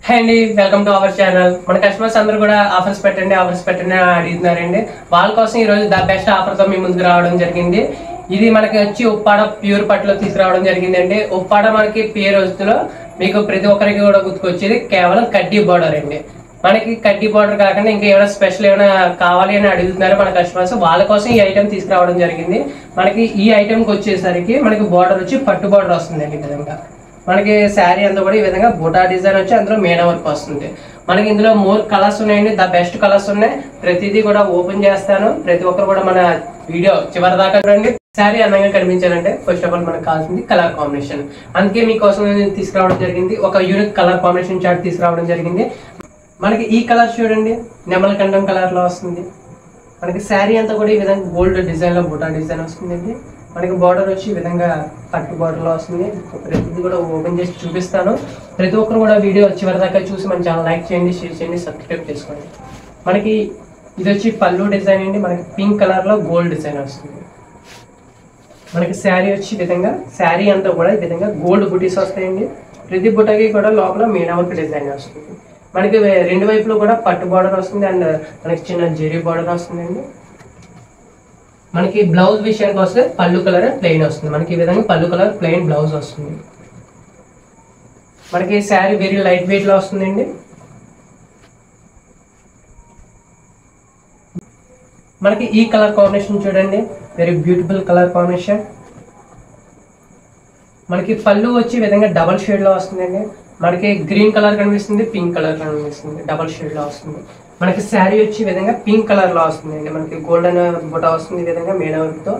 Hi అండి, welcome to our channel. మన customers అందరూ కూడా ఆఫర్స్ పెట్టండి అని అడుగుతున్నారండి. వాళ్ళ కోసం ఈ రోజు ద బెస్ట్ ఆఫర్ తో మీ ముందుకు రావడం జరిగింది. ఇది మనకి వచ్చి ఉప్పాడ ప్యూర్ పట్టులో తీసుకురావడం జరిగిందండి. ఉప్పాడ మనకి పేరు రోజులో మీకు ప్రతి ఒక్కరికి కూడా గుర్తుకొచ్చేది కేవలం కడ్డీ బార్డర్ అండి. మనకి కడ్డీ బార్డర్ కాకుండా ఇంకా ఏమైనా స్పెషల్ ఏమైనా కావాలి అని అడుగుతున్నారు మన కస్టమర్స్. వాళ్ళ కోసం ఈ ఐటమ్ తీసుకురావడం జరిగింది. మనకి ఈ ఐటమ్కి వచ్చేసరికి మనకి బార్డర్ వచ్చి పట్టు బార్డర్ వస్తుందండి. ఈ విధంగా మనకి శారీ అంతా కూడా ఈ విధంగా బుటా డిజైన్ వచ్చి అందులో మేడ వర్క్ వస్తుంది. మనకి ఇందులో మోర్ కలర్స్ ఉన్నాయండి, ద బెస్ట్ కలర్స్ ఉన్నాయి. ప్రతిదీ కూడా ఓపెన్ చేస్తాను. ప్రతి ఒక్కరు కూడా మన వీడియో చివరి దాకా చూడండి. శారీ అందంగా కనిపించాలంటే ఫస్ట్ ఆఫ్ ఆల్ మనకు కావాల్సింది కలర్ కాంబినేషన్. అందుకే మీకోసం నేను తీసుకురావడం జరిగింది. ఒక యూనిక్ కలర్ కాంబినేషన్ చార్ట్ తీసుకురావడం జరిగింది. మనకి ఈ కలర్ చూడండి, నెమలకంఠం కలర్ లో వస్తుంది. మనకి శారీ అంతా కూడా ఈ విధంగా గోల్డ్ డిజైన్ లో బుటా డిజైన్ వస్తుందండి. మనకి బార్డర్ వచ్చి ఈ విధంగా పట్టు బార్డర్ లో వస్తుంది. ప్రతిదీ కూడా ఓపెన్ చేసి చూపిస్తాను. ప్రతి ఒక్కరు కూడా వీడియో చివరి దాకా చూసి మన ఛానల్ లైక్ చేయండి, షేర్ చేయండి, సబ్స్క్రైబ్ చేసుకోండి. మనకి ఇది వచ్చి పళ్ళు డిజైన్ అండి. మనకి పింక్ కలర్ లో గోల్డ్ డిజైన్ వస్తుంది. మనకి శారీ వచ్చి ఈ విధంగా శారీ అంతా కూడా ఈ విధంగా గోల్డ్ బుటీస్ వస్తాయండి. ప్రతి బుటకి కూడా లోపల మీనా వర్క్ డిజైన్ వస్తుంది. మనకి రెండు వైపులో కూడా పట్టు బార్డర్ వస్తుంది అండ్ మనకి చిన్న జెరీ బార్డర్ వస్తుందండి. మనకి బ్లౌజ్ విషయానికి వస్తే పళ్ళు కలర్ ప్లెయిన్ వస్తుంది. మనకి ఈ విధంగా పళ్ళు కలర్ ప్లెయిన్ బ్లౌజ్ వస్తుంది. మనకి శారీ వెరీ లైట్ వెయిట్ లో వస్తుందండి. మనకి ఈ కలర్ కాంబినేషన్ చూడండి, వెరీ బ్యూటిఫుల్ కలర్ కాంబినేషన్. మనకి పళ్ళు వచ్చి ఈ విధంగా డబల్ షేడ్ లో వస్తుందండి. మనకి గ్రీన్ కలర్ కనిపిస్తుంది, పింక్ కలర్ కనిపిస్తుంది, డబల్ షేడ్ లో వస్తుంది. మనకి శారీ వచ్చి ఈ విధంగా పింక్ కలర్ లో వస్తుందండి. మనకి గోల్డెన్ బుటా వస్తుంది ఈ విధంగా మేడ వర్క్ తో.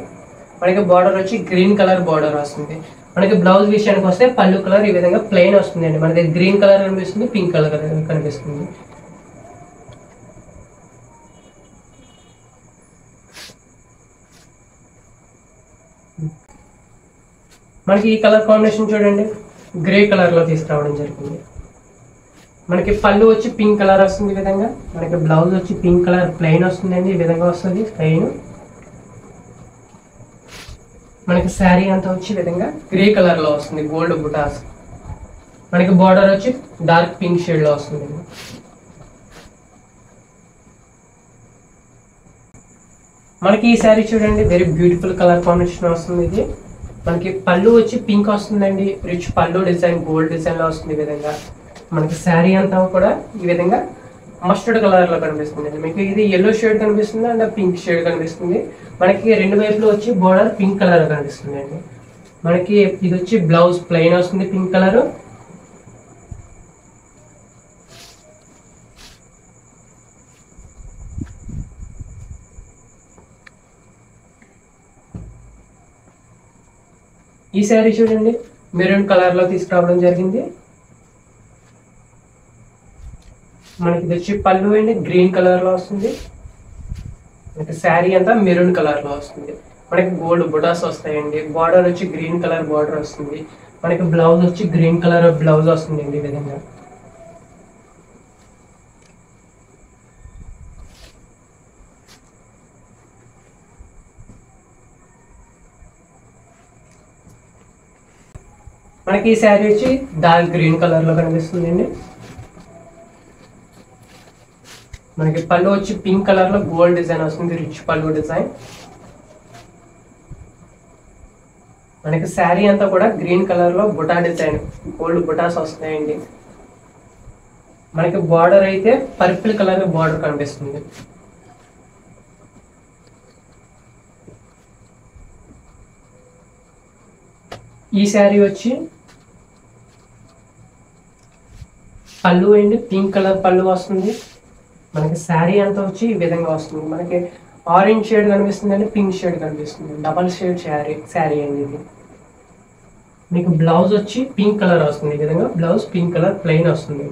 మనకి బార్డర్ వచ్చి గ్రీన్ కలర్ బార్డర్ వస్తుంది. మనకి బ్లౌజ్ విషయానికి వస్తే పళ్ళు కలర్ ఈ విధంగా ప్లెయిన్ వస్తుందండి. మనకి గ్రీన్ కలర్ కనిపిస్తుంది, పింక్ కలర్ కనిపిస్తుంది. మనకి ఈ కలర్ కాంబినేషన్ చూడండి, గ్రే కలర్ లో తీసుకురావడం జరిగింది. మనకి పళ్ళు వచ్చి పింక్ కలర్ వస్తుంది ఈ విధంగా. మనకి బ్లౌజ్ వచ్చి పింక్ కలర్ ప్లెయిన్ వస్తుందండి, ఈ విధంగా వస్తుంది ప్లెయిన్. మనకి శారీ అంతా వచ్చి ఈ విధంగా గ్రే కలర్ లో వస్తుంది, గోల్డ్ బుటాస్. మనకి బార్డర్ వచ్చి డార్క్ పింక్ షేడ్ లో వస్తుంది. మనకి ఈ శారీ చూడండి, వెరీ బ్యూటిఫుల్ కలర్ కాంబినేషన్ వస్తుంది. ఇది మనకి పళ్ళు వచ్చి పింక్ వస్తుందండి, రిచ్ పళ్ళు డిజైన్ గోల్డ్ డిజైన్ లో వస్తుంది ఈ విధంగా. మనకి శారీ అంతా కూడా ఈ విధంగా మస్టర్డ్ కలర్ లో కనిపిస్తుంది. మీకు ఇది ఎల్లో షేడ్ కనిపిస్తుంది అండ్ పింక్ షేడ్ కనిపిస్తుంది. మనకి రెండు వైపులు వచ్చి బోర్డర్ పింక్ కలర్ కనిపిస్తుంది అండి. మనకి ఇది వచ్చి బ్లౌజ్ ప్లెయిన్ వస్తుంది పింక్ కలర్. ఈ శారీ చూడండి, మెరూన్ కలర్ లో తీసుకురావడం జరిగింది. మనకి ఇది వచ్చి పళ్ళు అండి, గ్రీన్ కలర్ లో వస్తుంది. మనకి శారీ అంతా మెరూన్ కలర్ లో వస్తుంది. మనకి గోల్డ్ బుటాస్ వస్తాయండి. బార్డర్ వచ్చి గ్రీన్ కలర్ బార్డర్ వస్తుంది. మనకి బ్లౌజ్ వచ్చి గ్రీన్ కలర్ బ్లౌజ్ వస్తుంది అండి ఈ విధంగా. మనకి ఈ శారీ వచ్చి డార్క్ గ్రీన్ కలర్ లో కనిపిస్తుంది అండి. మనకి పళ్ళు వచ్చి పింక్ కలర్ లో గోల్డ్ డిజైన్ వస్తుంది, రిచ్ పళ్ళు డిజైన్. మనకి శారీ అంతా కూడా గ్రీన్ కలర్ లో బుటా డిజైన్ గోల్డ్ బుటాస్ వస్తాయండి. మనకి బార్డర్ అయితే పర్పుల్ కలర్ బార్డర్ కనిపిస్తుంది. ఈ శారీ వచ్చి పళ్ళు అండి, పింక్ కలర్ పళ్ళు వస్తుంది. మనకి శారీ అంతా వచ్చి ఈ విధంగా వస్తుంది. మనకి ఆరెంజ్ షేడ్ కనిపిస్తుంది అండి, పింక్ షేడ్ కనిపిస్తుంది. డబల్ షేడ్ శారీ అండి ఇది. మీకు బ్లౌజ్ వచ్చి పింక్ కలర్ వస్తుంది ఈ విధంగా. బ్లౌజ్ పింక్ కలర్ ప్లెయిన్ వస్తుంది.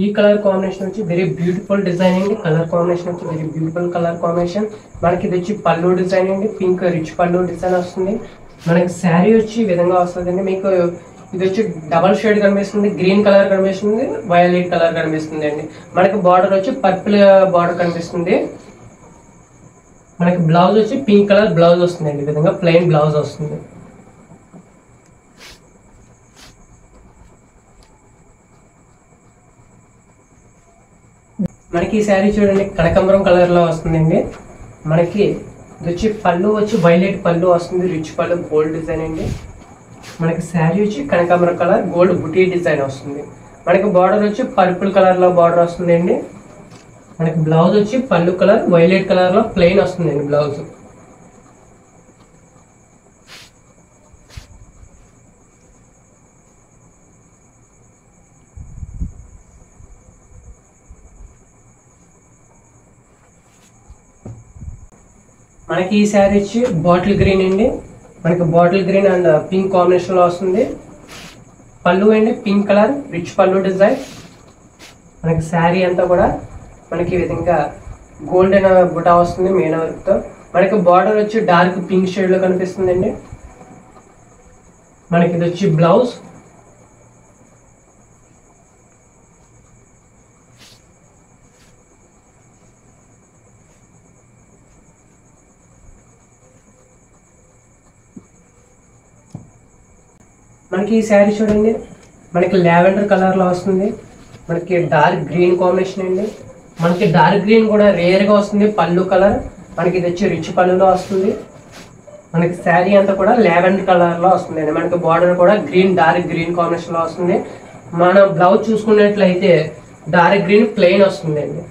ఈ కలర్ కాంబినేషన్ వచ్చి వెరీ బ్యూటిఫుల్ డిజైన్ అండి. కలర్ కాంబినేషన్ వచ్చి వెరీ బ్యూటిఫుల్ కలర్ కాంబినేషన్. మనకి ఇది వచ్చి పళ్ళు డిజైన్ అండి, పింక్ రిచ్ పళ్ళు డిజైన్ వస్తుంది. మనకి శారీ వచ్చి ఈ విధంగా వస్తుందండి. మీకు ఇది వచ్చి డబల్ షేడ్ కనిపిస్తుంది, గ్రీన్ కలర్ కనిపిస్తుంది, వైలెట్ కలర్ కనిపిస్తుంది అండి. మనకి బార్డర్ వచ్చి పర్పుల్ బార్డర్ కనిపిస్తుంది. మనకి బ్లౌజ్ వచ్చి పింక్ కలర్ బ్లౌజ్ వస్తుంది అండి. ఈ విధంగా ప్లెయిన్ బ్లౌజ్ వస్తుంది. మనకి ఈ శారీ చూడండి కనకాంబరం కలర్ లో వస్తుందండి. మనకి ఇది వచ్చి పళ్ళు వచ్చి వైలెట్ పళ్ళు వస్తుంది, రిచ్ పళ్ళు గోల్డ్ డిజైన్ అండి. మనకి శారీ వచ్చి కనకాంబరం కలర్ గోల్డ్ బుటీ డిజైన్ వస్తుంది. మనకి బార్డర్ వచ్చి పర్పుల్ కలర్ లో బార్డర్ వస్తుందండి. మనకి బ్లౌజ్ వచ్చి పళ్ళు కలర్ వైలెట్ కలర్ లో ప్లెయిన్ వస్తుందండి బ్లౌజ్. మనకి ఈ శారీ వచ్చి బాటిల్ గ్రీన్ అండి. మనకి bottle green and pink combination లో వస్తుంది. పళ్ళు అండి పింక్ కలర్ రిచ్ పళ్ళు డిజైన్. మనకి శారీ అంతా కూడా మనకి ఈ విధంగా గోల్డెన్ బుటా వస్తుంది మెయిన్ వర్క్ తో. మనకి బార్డర్ వచ్చి డార్క్ పింక్ షేడ్ లో కనిపిస్తుందండి. మనకి ఇది వచ్చి బ్లౌజ్. మనకి ఈ శారీ చూడండి మనకి లావెండర్ కలర్ లో వస్తుంది. మనకి డార్క్ గ్రీన్ కాంబినేషన్ అండి. మనకి డార్క్ గ్రీన్ కూడా రేర్ గా వస్తుంది. పళ్ళు కలర్ మనకి ఇది వచ్చి రిచ్ పళ్ళులో వస్తుంది. మనకి శారీ అంతా కూడా లావెండర్ కలర్ లో వస్తుంది అండి. మనకి బార్డర్ కూడా గ్రీన్ డార్క్ గ్రీన్ కాంబినేషన్ లో వస్తుంది. మనం బ్లౌజ్ చూసుకున్నట్లయితే డార్క్ గ్రీన్ ప్లెయిన్ వస్తుంది అండి.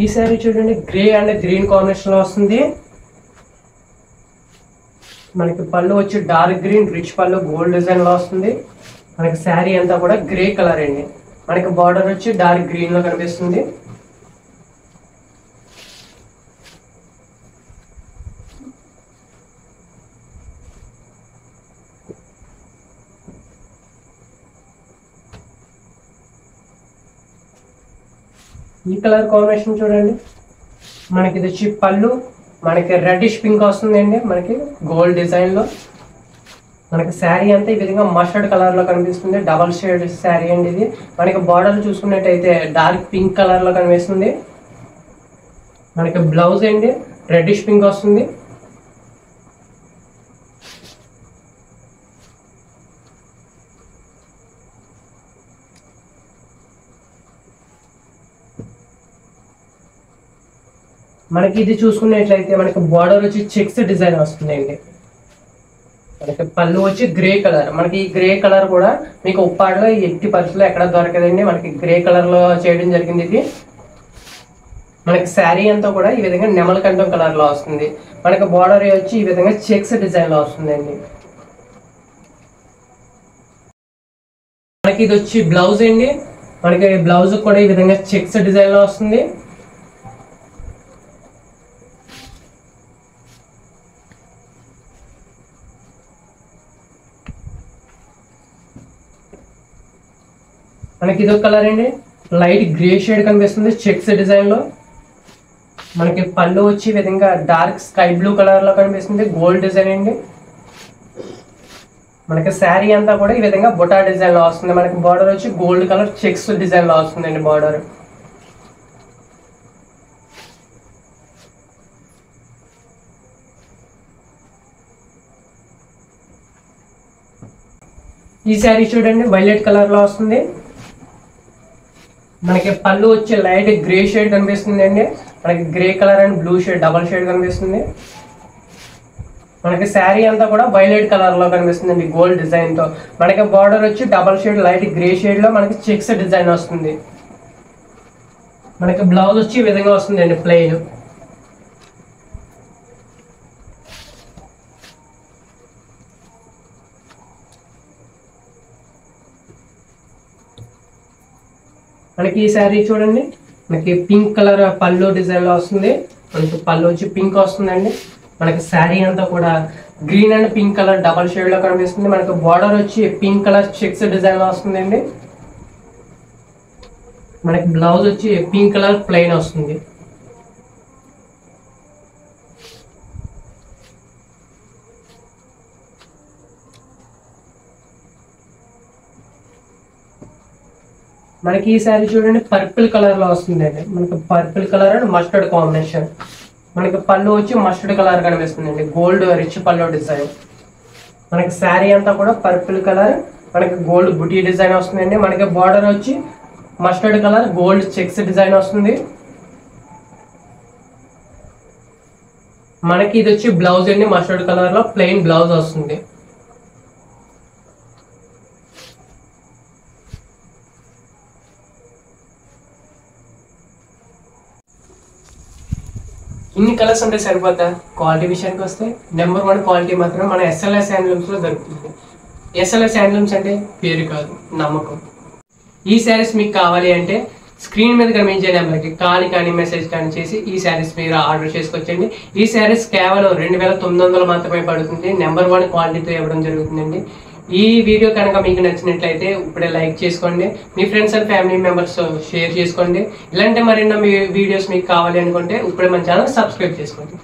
ఈ శారీ చూడండి గ్రే అండ్ గ్రీన్ కాంబినేషన్ లో వస్తుంది. మనకి పళ్ళు వచ్చి డార్క్ గ్రీన్ రిచ్ పళ్ళు గోల్డ్ డిజైన్ లో వస్తుంది. మనకి శారీ అంతా కూడా గ్రే కలర్ అండి. మనకి బార్డర్ వచ్చి డార్క్ గ్రీన్ లో కనిపిస్తుంది. ఈ కలర్ కాంబినేషన్ చూడండి మనకి ఇది వచ్చి పళ్ళు మనకి రెడ్డిష్ పింక్ వస్తుందండి. మనకి గోల్డ్ డిజైన్ లో మనకి శారీ అంతా ఈ విధంగా మస్టర్డ్ కలర్ లో కనిపిస్తుంది. డబల్ షేడ్ శారీ అండి ఇది. మనకి బార్డర్ చూసుకున్నట్టయితే డార్క్ పింక్ కలర్ లో కనిపిస్తుంది. మనకి బ్లౌజ్ అండి రెడ్డిష్ పింక్ వస్తుంది. మనకి ఇది చూసుకున్నట్లయితే మనకి బార్డర్ వచ్చి చెక్స్ డిజైన్ వస్తుందండి. మనకి పళ్ళు వచ్చి గ్రే కలర్. మనకి ఈ గ్రే కలర్ కూడా మీకు ఉప్పాడలో ఎట్టి పరిస్థితుల్లో ఎక్కడ దొరకదండి. మనకి గ్రే కలర్ లో చేయడం జరిగింది ఇది. మనకి శారీ అంతా కూడా ఈ విధంగా నెమలకంఠం కలర్ లో వస్తుంది. మనకి బార్డర్ వచ్చి ఈ విధంగా చెక్స్ డిజైన్ లో వస్తుందండి. మనకి ఇది వచ్చి బ్లౌజ్ అండి. మనకి బ్లౌజ్ కూడా ఈ విధంగా చెక్స్ డిజైన్ లో వస్తుంది. మనకి ఇదొక కలర్ అండి లైట్ గ్రే షేడ్ కనిపిస్తుంది చెక్స్ డిజైన్ లో. మనకి పళ్ళు వచ్చి విధంగా డార్క్ స్కై బ్లూ కలర్ లో కనిపిస్తుంది గోల్డ్ డిజైన్ అండి. మనకి శారీ అంతా కూడా ఈ విధంగా బుటా డిజైన్ లో వస్తుంది. మనకి బార్డర్ వచ్చి గోల్డ్ కలర్ చెక్స్ డిజైన్ లో వస్తుందండి బార్డర్. ఈ శారీ చూడండి వైలెట్ కలర్ లో వస్తుంది. మనకి పళ్ళు వచ్చి లైట్ గ్రే షేడ్ కనిపిస్తుంది అండి. మనకి grey colour and blue shade double shade కనిపిస్తుంది. మనకి శారీ అంతా కూడా వైలెట్ కలర్ లో కనిపిస్తుంది అండి గోల్డ్ డిజైన్ తో. మనకి బార్డర్ వచ్చి double shade light grey shade లో మనకి చెక్స్ డిజైన్ వస్తుంది. మనకి బ్లౌజ్ వచ్చి ఈ విధంగా వస్తుంది అండి ప్లెయిన్. మనకి ఈ శారీ చూడండి, మనకి పింక్ కలర్ పళ్ళు డిజైన్ లో వస్తుంది. మనకి పళ్ళు వచ్చి పింక్ వస్తుందండి. మనకి శారీ అంతా కూడా green and pink colour double shade లో కనిపిస్తుంది. మనకి బార్డర్ వచ్చి పింక్ కలర్ చెక్స్ డిజైన్ లో వస్తుందండి. మనకి బ్లౌజ్ వచ్చి పింక్ కలర్ ప్లెయిన్ వస్తుంది. మనకి ఈ శారీ చూడండి పర్పుల్ కలర్ లో వస్తుందండి. మనకి purple colour and mustard combination. మనకి పళ్ళు వచ్చి మస్టర్డ్ కలర్ కనిపిస్తుందండి, గోల్డ్ రిచ్ పళ్ళు డిజైన్. మనకి శారీ అంతా కూడా పర్పుల్ కలర్, మనకి గోల్డ్ బుటీ డిజైన్ వస్తుందండి. మనకి బార్డర్ వచ్చి mustard colour gold checks design వస్తుంది. మనకి ఇది వచ్చి బ్లౌజ్ అండి, మస్టర్డ్ కలర్ లో ప్లెయిన్ బ్లౌజ్ వస్తుంది. ఇన్ని కలర్స్ ఉంటే సరిపోతా? క్వాలిటీ విషయానికి వస్తే నెంబర్ 1 క్వాలిటీ మాత్రం మన ఎస్ఎల్ఎస్ హ్యాండ్లూమ్స్ లో దొరుకుతుంది. ఎస్ఎల్ఎస్ హ్యాండ్లూమ్స్ అంటే పేరు కాదు, నమ్మకం. ఈ శారీస్ మీకు కావాలి అంటే స్క్రీన్ మీద కనిపించే నెంబర్కి కాల్ కానీ మెసేజ్ కానీ చేసి ఈ శారీస్ మీరు ఆర్డర్ చేసుకోవచ్చండి. ఈ శారీస్ కేవలం 2900 మాత్రమే పడుతుంది. నెంబర్ 1 క్వాలిటీతో ఇవ్వడం జరుగుతుందండి. ఈ వీడియో కనుక మీకు నచ్చినట్లయితే ఇప్పుడే లైక్ చేసుకోండి, మీ friends and family members share చేసుకోండి. ఇలాంటి మరిన్ని వీడియోస్ మీకు కావాలి అనుకుంటే ఇప్పుడే మన ఛానల్ సబ్స్క్రైబ్ చేసుకోండి.